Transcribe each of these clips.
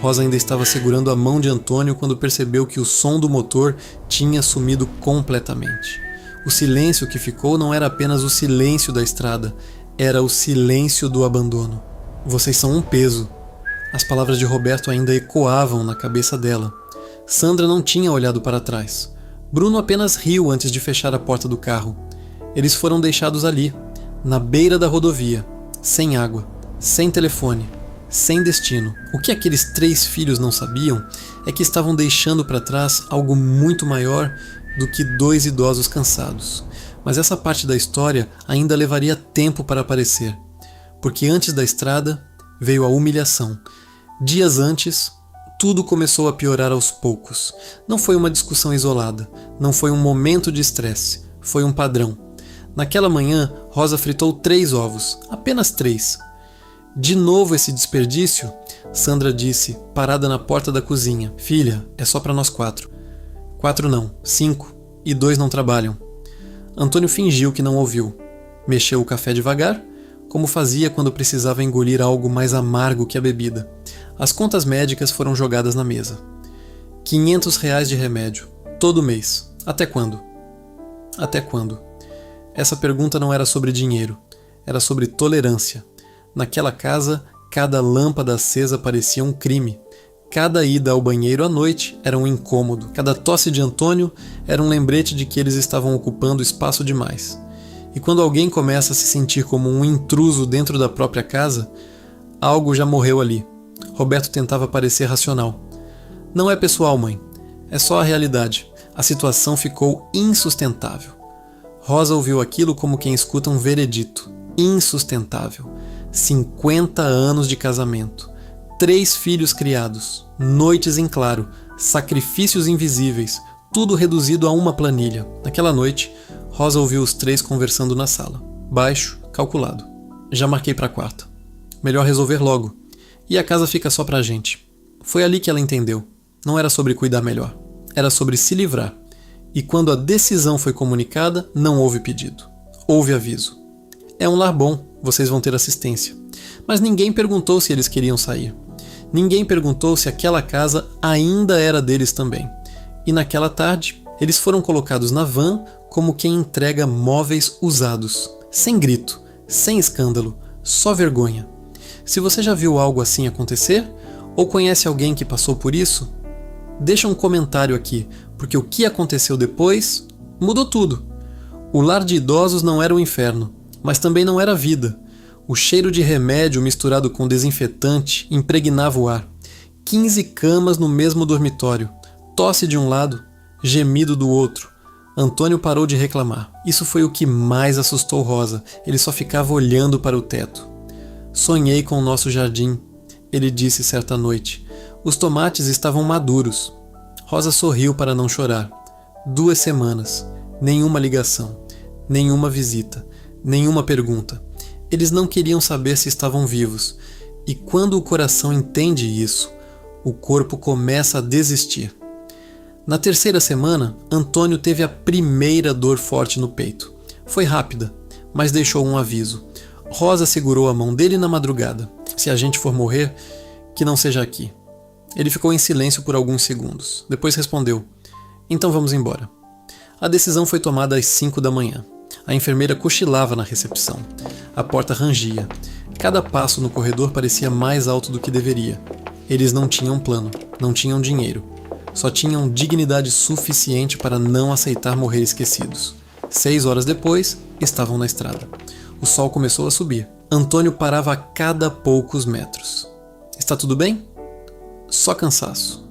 Rosa ainda estava segurando a mão de Antônio quando percebeu que o som do motor tinha sumido completamente. O silêncio que ficou não era apenas o silêncio da estrada, era o silêncio do abandono. Vocês são um peso. As palavras de Roberto ainda ecoavam na cabeça dela. Sandra não tinha olhado para trás. Bruno apenas riu antes de fechar a porta do carro. Eles foram deixados ali, na beira da rodovia, sem água, sem telefone, sem destino. O que aqueles 3 filhos não sabiam é que estavam deixando para trás algo muito maior do que 2 idosos cansados. Mas essa parte da história ainda levaria tempo para aparecer, porque antes da estrada veio a humilhação. Dias antes, tudo começou a piorar aos poucos. Não foi uma discussão isolada, não foi um momento de estresse, foi um padrão. Naquela manhã, Rosa fritou 3 ovos, apenas 3. De novo esse desperdício? Sandra disse, parada na porta da cozinha. Filha, é só para nós 4. 4 não, 5, e 2 não trabalham. Antônio fingiu que não ouviu. Mexeu o café devagar, como fazia quando precisava engolir algo mais amargo que a bebida. As contas médicas foram jogadas na mesa. R$500 de remédio, todo mês. Até quando? Até quando? Essa pergunta não era sobre dinheiro, era sobre tolerância. Naquela casa, cada lâmpada acesa parecia um crime. Cada ida ao banheiro à noite era um incômodo. Cada tosse de Antônio era um lembrete de que eles estavam ocupando espaço demais. E quando alguém começa a se sentir como um intruso dentro da própria casa, algo já morreu ali. Roberto tentava parecer racional. Não é pessoal, mãe. É só a realidade. A situação ficou insustentável. Rosa ouviu aquilo como quem escuta um veredito. Insustentável. 50 anos de casamento. 3 filhos criados. Noites em claro. Sacrifícios invisíveis. Tudo reduzido a uma planilha. Naquela noite, Rosa ouviu os 3 conversando na sala. Baixo, calculado. Já marquei para quarta. Melhor resolver logo. E a casa fica só pra gente. Foi ali que ela entendeu. Não era sobre cuidar melhor. Era sobre se livrar. E quando a decisão foi comunicada, não houve pedido. Houve aviso. É um lar bom, vocês vão ter assistência. Mas ninguém perguntou se eles queriam sair. Ninguém perguntou se aquela casa ainda era deles também. E naquela tarde, eles foram colocados na van como quem entrega móveis usados. Sem grito, sem escândalo, só vergonha. Se você já viu algo assim acontecer, ou conhece alguém que passou por isso, deixa um comentário aqui, porque o que aconteceu depois mudou tudo. O lar de idosos não era o inferno, mas também não era a vida. O cheiro de remédio misturado com desinfetante impregnava o ar. 15 camas no mesmo dormitório, tosse de um lado, gemido do outro. Antônio parou de reclamar. Isso foi o que mais assustou Rosa. Ele só ficava olhando para o teto. Sonhei com o nosso jardim, ele disse certa noite. Os tomates estavam maduros. Rosa sorriu para não chorar. 2 semanas, nenhuma ligação, nenhuma visita, nenhuma pergunta. Eles não queriam saber se estavam vivos. E quando o coração entende isso, o corpo começa a desistir. Na 3ª semana, Antônio teve a primeira dor forte no peito. Foi rápida, mas deixou um aviso. Rosa segurou a mão dele na madrugada. Se a gente for morrer, que não seja aqui. Ele ficou em silêncio por alguns segundos. Depois respondeu: então vamos embora. A decisão foi tomada às 5 da manhã. A enfermeira cochilava na recepção. A porta rangia. Cada passo no corredor parecia mais alto do que deveria. Eles não tinham plano, não tinham dinheiro. Só tinham dignidade suficiente para não aceitar morrer esquecidos. 6 horas depois, estavam na estrada. O sol começou a subir. Antônio parava a cada poucos metros. Está tudo bem? Só cansaço.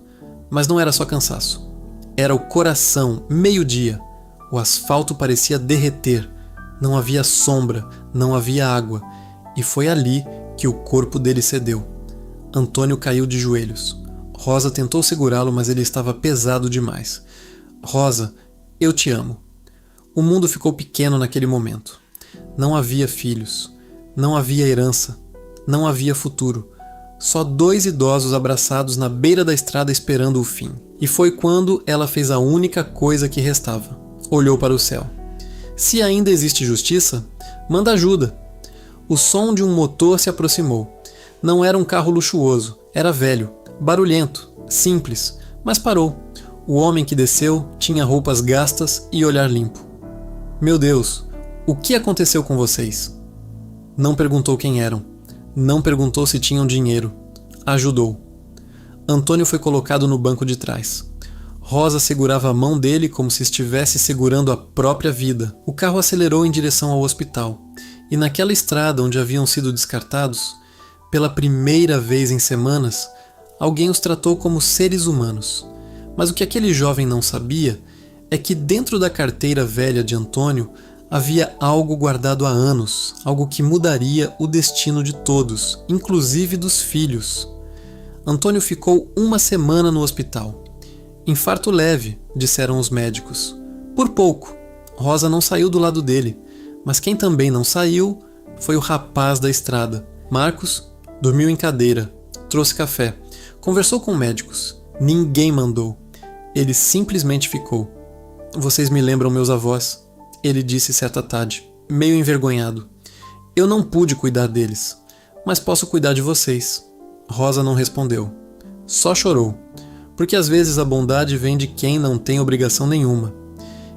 Mas não era só cansaço. Era o coração, meio-dia. O asfalto parecia derreter. Não havia sombra, não havia água. E foi ali que o corpo dele cedeu. Antônio caiu de joelhos. Rosa tentou segurá-lo, mas ele estava pesado demais. Rosa, eu te amo. O mundo ficou pequeno naquele momento. Não havia filhos, não havia herança, não havia futuro. Só 2 idosos abraçados na beira da estrada esperando o fim. E foi quando ela fez a única coisa que restava. Olhou para o céu. Se ainda existe justiça, manda ajuda. O som de um motor se aproximou. Não era um carro luxuoso, era velho, barulhento, simples, mas parou. O homem que desceu tinha roupas gastas e olhar limpo. Meu Deus, o que aconteceu com vocês? Não perguntou quem eram. Não perguntou se tinham dinheiro. Ajudou. Antônio foi colocado no banco de trás. Rosa segurava a mão dele como se estivesse segurando a própria vida. O carro acelerou em direção ao hospital. E naquela estrada onde haviam sido descartados, pela primeira vez em semanas, alguém os tratou como seres humanos. Mas o que aquele jovem não sabia é que dentro da carteira velha de Antônio havia algo guardado há anos, algo que mudaria o destino de todos, inclusive dos filhos. Antônio ficou 1 semana no hospital. Infarto leve, disseram os médicos. Por pouco, Rosa não saiu do lado dele, mas quem também não saiu foi o rapaz da estrada. Marcos dormiu em cadeira, trouxe café, conversou com médicos. Ninguém mandou. Ele simplesmente ficou. Vocês me lembram meus avós, ele disse certa tarde, meio envergonhado. Eu não pude cuidar deles, mas posso cuidar de vocês. Rosa não respondeu. Só chorou, porque às vezes a bondade vem de quem não tem obrigação nenhuma.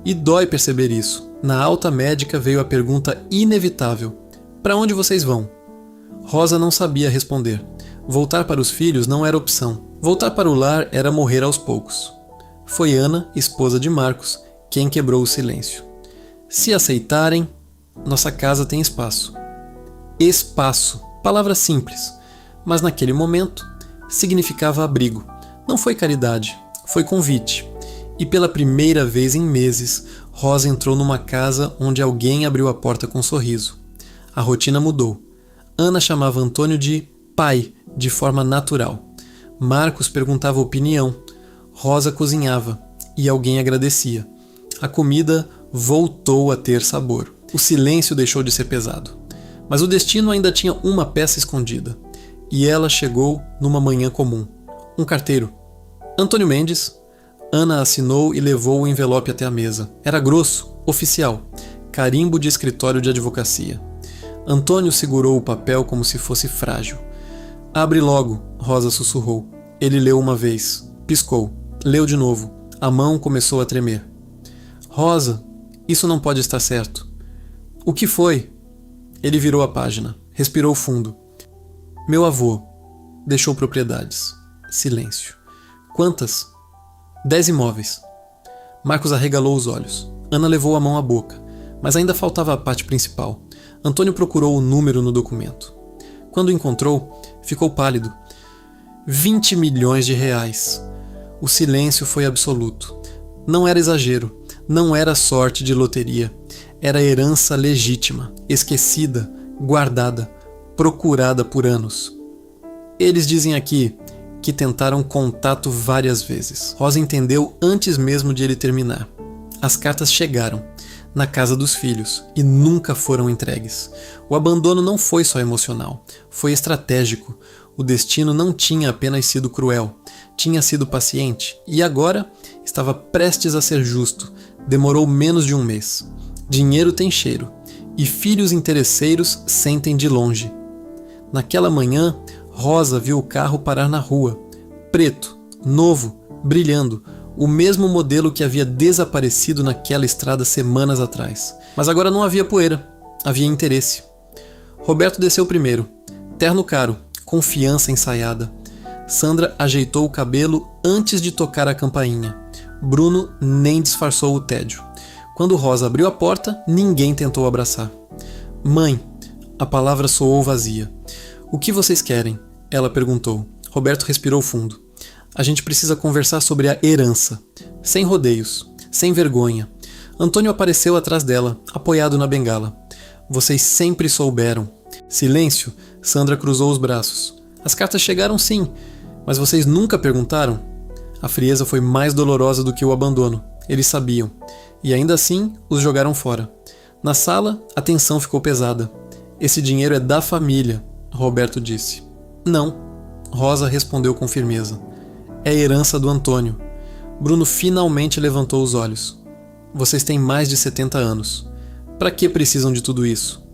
E dói perceber isso. Na alta médica veio a pergunta inevitável: para onde vocês vão? Rosa não sabia responder. Voltar para os filhos não era opção. Voltar para o lar era morrer aos poucos. Foi Ana, esposa de Marcos, quem quebrou o silêncio. Se aceitarem, nossa casa tem espaço. Espaço, palavra simples, mas naquele momento significava abrigo. Não foi caridade, foi convite. E pela primeira vez em meses, Rosa entrou numa casa onde alguém abriu a porta com um sorriso. A rotina mudou. Ana chamava Antônio de pai, de forma natural. Marcos perguntava opinião. Rosa cozinhava e alguém agradecia. A comida voltou a ter sabor. O silêncio deixou de ser pesado. Mas o destino ainda tinha uma peça escondida. E ela chegou numa manhã comum. Um carteiro. Antônio Mendes. Ana assinou e levou o envelope até a mesa. Era grosso, oficial, carimbo de escritório de advocacia. Antônio segurou o papel como se fosse frágil. Abre logo, Rosa sussurrou. Ele leu uma vez, piscou, leu de novo. A mão começou a tremer. Rosa, isso não pode estar certo. O que foi? Ele virou a página, respirou fundo. Meu avô deixou propriedades. Silêncio. Quantas? 10 imóveis. Marcos arregalou os olhos. Ana levou a mão à boca, mas ainda faltava a parte principal. Antônio procurou o número no documento. Quando o encontrou, ficou pálido. 20 milhões de reais. O silêncio foi absoluto. Não era exagero, não era sorte de loteria. Era herança legítima, esquecida, guardada, procurada por anos. Eles dizem aqui que tentaram contato várias vezes. Rosa entendeu antes mesmo de ele terminar. As cartas chegaram, na casa dos filhos, e nunca foram entregues. O abandono não foi só emocional, foi estratégico. O destino não tinha apenas sido cruel, tinha sido paciente, e agora estava prestes a ser justo. Demorou menos de um mês. Dinheiro tem cheiro, e filhos interesseiros sentem de longe. Naquela manhã, Rosa viu o carro parar na rua. Preto, novo, brilhando, o mesmo modelo que havia desaparecido naquela estrada semanas atrás. Mas agora não havia poeira, havia interesse. Roberto desceu primeiro, terno caro, confiança ensaiada. Sandra ajeitou o cabelo antes de tocar a campainha. Bruno nem disfarçou o tédio. Quando Rosa abriu a porta, ninguém tentou abraçar. Mãe, a palavra soou vazia. O que vocês querem? Ela perguntou. Roberto respirou fundo. A gente precisa conversar sobre a herança. Sem rodeios, sem vergonha. Antônio apareceu atrás dela, apoiado na bengala. Vocês sempre souberam. Silêncio, Sandra cruzou os braços. As cartas chegaram sim, mas vocês nunca perguntaram? A frieza foi mais dolorosa do que o abandono. Eles sabiam. E ainda assim, os jogaram fora. Na sala, a tensão ficou pesada. Esse dinheiro é da família, Roberto disse. Não, Rosa respondeu com firmeza. É herança do Antônio. Bruno finalmente levantou os olhos. Vocês têm mais de 70 anos. Para que precisam de tudo isso?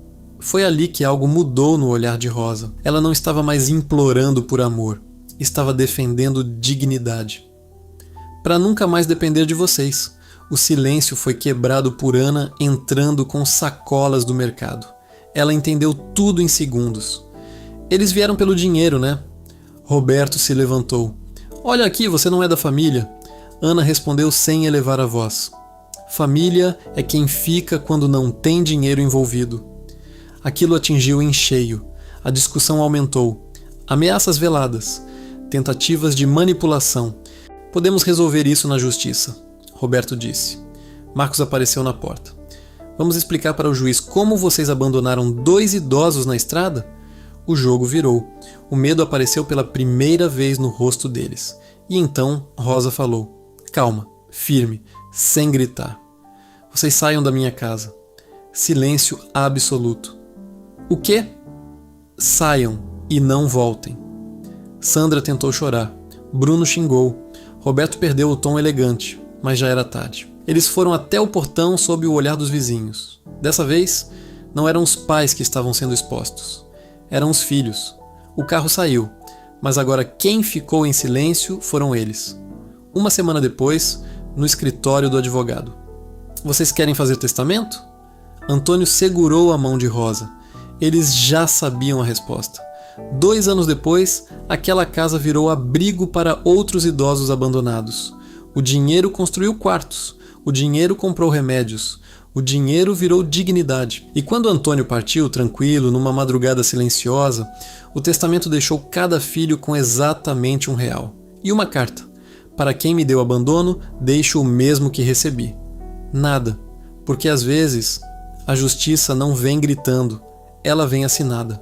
Foi ali que algo mudou no olhar de Rosa. Ela não estava mais implorando por amor, estava defendendo dignidade. Para nunca mais depender de vocês, o silêncio foi quebrado por Ana entrando com sacolas do mercado. Ela entendeu tudo em segundos. Eles vieram pelo dinheiro, né? Roberto se levantou. Olha aqui, você não é da família. Ana respondeu sem elevar a voz. Família é quem fica quando não tem dinheiro envolvido. Aquilo atingiu em cheio. A discussão aumentou. Ameaças veladas. Tentativas de manipulação. Podemos resolver isso na justiça, Roberto disse. Marcos apareceu na porta. Vamos explicar para o juiz como vocês abandonaram 2 idosos na estrada? O jogo virou. O medo apareceu pela primeira vez no rosto deles. E então Rosa falou. Calma, firme, sem gritar. Vocês saiam da minha casa. Silêncio absoluto. O quê? Saiam e não voltem. Sandra tentou chorar. Bruno xingou. Roberto perdeu o tom elegante, mas já era tarde. Eles foram até o portão sob o olhar dos vizinhos. Dessa vez, não eram os pais que estavam sendo expostos. Eram os filhos. O carro saiu, mas agora quem ficou em silêncio foram eles. Uma semana depois, no escritório do advogado. Vocês querem fazer testamento? Antônio segurou a mão de Rosa. Eles já sabiam a resposta. 2 anos depois, aquela casa virou abrigo para outros idosos abandonados. O dinheiro construiu quartos. O dinheiro comprou remédios. O dinheiro virou dignidade. E quando Antônio partiu, tranquilo, numa madrugada silenciosa, o testamento deixou cada filho com exatamente R$1. E uma carta. Para quem me deu abandono, deixo o mesmo que recebi. Nada. Porque às vezes, a justiça não vem gritando. Ela vem assinada.